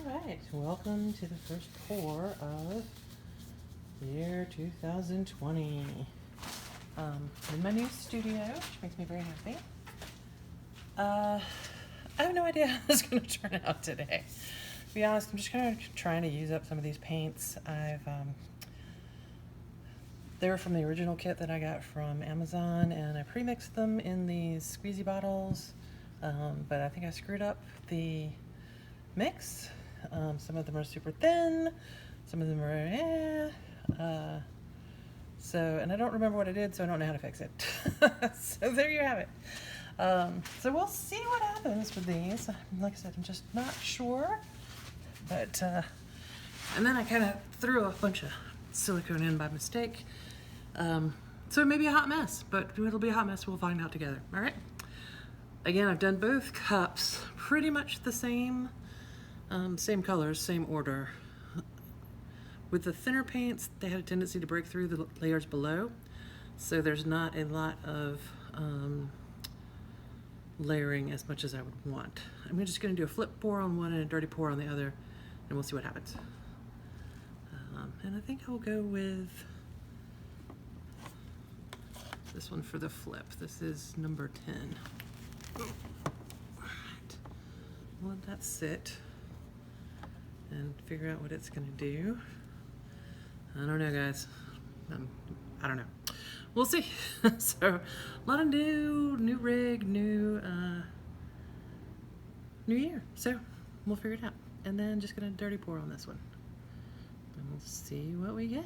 Alright, welcome to the first pour of the year 2020. In my new studio, which makes me very happy. I have no idea how this is going to turn out today. To be honest, I'm just kind of trying to use up some of these paints. They were from the original kit that I got from Amazon, and I pre-mixed them in these squeezy bottles, but I think I screwed up the mix. Some of them are super thin, some of them are and I don't remember what I did, so I don't know how to fix it. So there you have it. So we'll see what happens with these. Like I said, I'm just not sure, but and then I kind of threw a bunch of silicone in by mistake. So it may be a hot mess, but it'll be a hot mess. We'll find out together. All right. Again, I've done both cups pretty much the same. Same colors, same order. With the thinner paints, they had a tendency to break through the layers below, so there's not a lot of layering as much as I would want. I'm just going to do a flip pour on one and a dirty pour on the other, and we'll see what happens. And I think I'll go with this one for the flip. This is number 10. All right. We'll let that sit and figure out what it's going to do. I don't know, guys. I don't know. We'll see. So, a lot of new rig, new year. So, we'll figure it out. And then just going to dirty pour on this one. And we'll see what we get.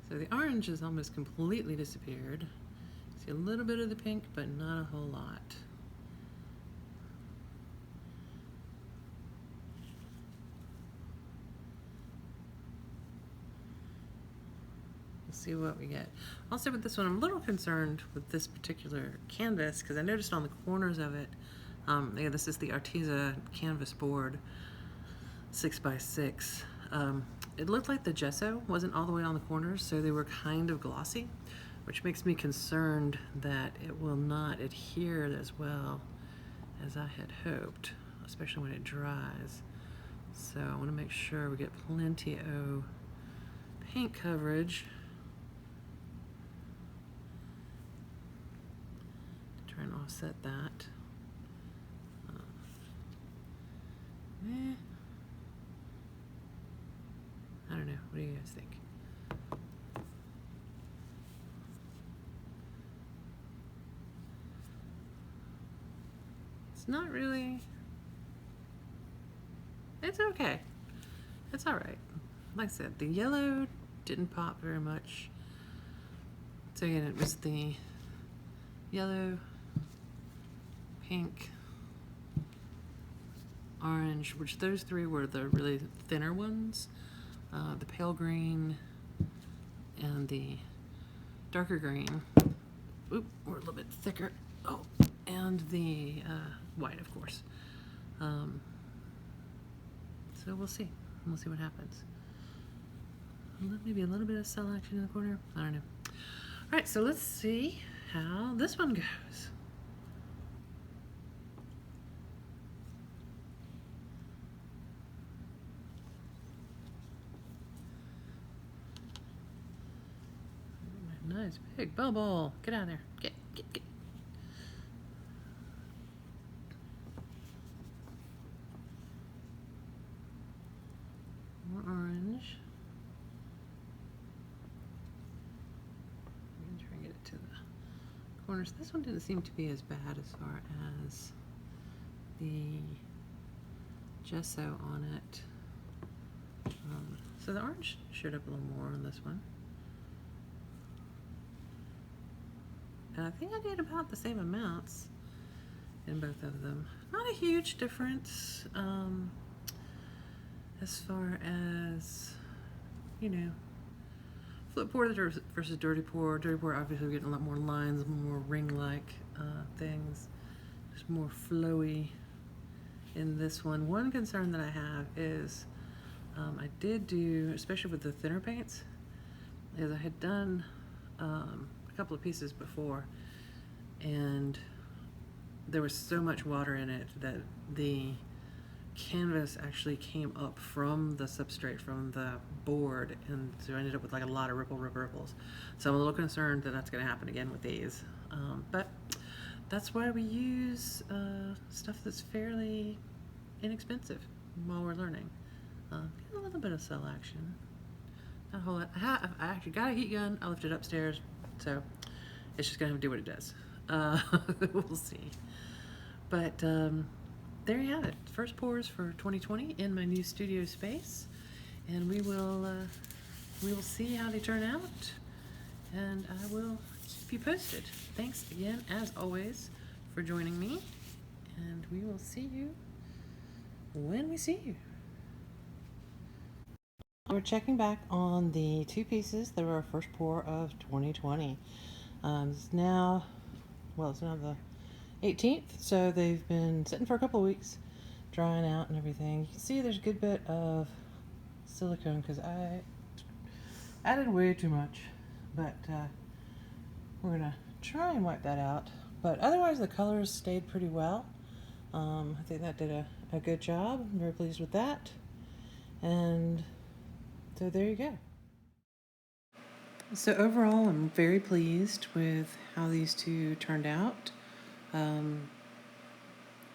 So the orange has almost completely disappeared. See a little bit of the pink, but not a whole lot. We'll see what we get. Also with this one, I'm a little concerned with this particular canvas because I noticed on the corners of it, yeah, this is the Arteza canvas board, 6x6. It looked like the gesso wasn't all the way on the corners, so they were kind of glossy, which makes me concerned that it will not adhere as well as I had hoped, especially when it dries. So I want to make sure we get plenty of paint coverage. Try and offset that. I don't know. What do you guys think? It's not really... It's okay. It's alright. Like I said, the yellow didn't pop very much. So again, it was the yellow, pink, orange, which those three were the really thinner ones. The pale green and the darker green. Oop, we're a little bit thicker. Oh, and the white, of course. So we'll see. We'll see what happens. Maybe a little bit of cell action in the corner. I don't know. All right, so let's see how this one goes. Nice big bubble. Get out of there. Get. More orange. I'm gonna try and get it to the corners. This one didn't seem to be as bad as far as the gesso on it. So the orange showed up a little more on this one. And I think I did about the same amounts in both of them. Not a huge difference as far as, you know, flip pour versus dirty pour. Dirty pour, obviously, we're getting a lot more lines, more ring-like things. Just more flowy in this one. One concern that I have is I did do, especially with the thinner paints, is I had done a couple of pieces before, and there was so much water in it that the canvas actually came up from the substrate, from the board, and so I ended up with like a lot of ripples. So I'm a little concerned that that's going to happen again with these, but that's why we use stuff that's fairly inexpensive while we're learning. Get a little bit of cell action, not a whole lot. I actually got a heat gun. I left it upstairs, so it's just gonna do what it does. We'll see. But there you have it. First pours for 2020 in my new studio space, and we will see how they turn out, and I will keep you posted. Thanks again, as always, for joining me, and we will see you when we see you. We're checking back on the two pieces that were our first pour of 2020. It's now the 18th, so they've been sitting for a couple of weeks, drying out and everything. You can see there's a good bit of silicone because I added way too much, but we're gonna try and wipe that out. But otherwise, the colors stayed pretty well. I think that did a good job. I'm very pleased with that. And so there you go. So overall, I'm very pleased with how these two turned out.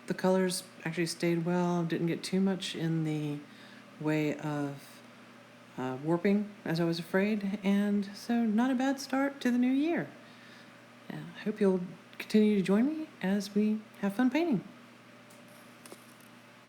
The colors actually stayed well, didn't get too much in the way of warping as I was afraid, and so not a bad start to the new year. I hope you'll continue to join me as we have fun painting.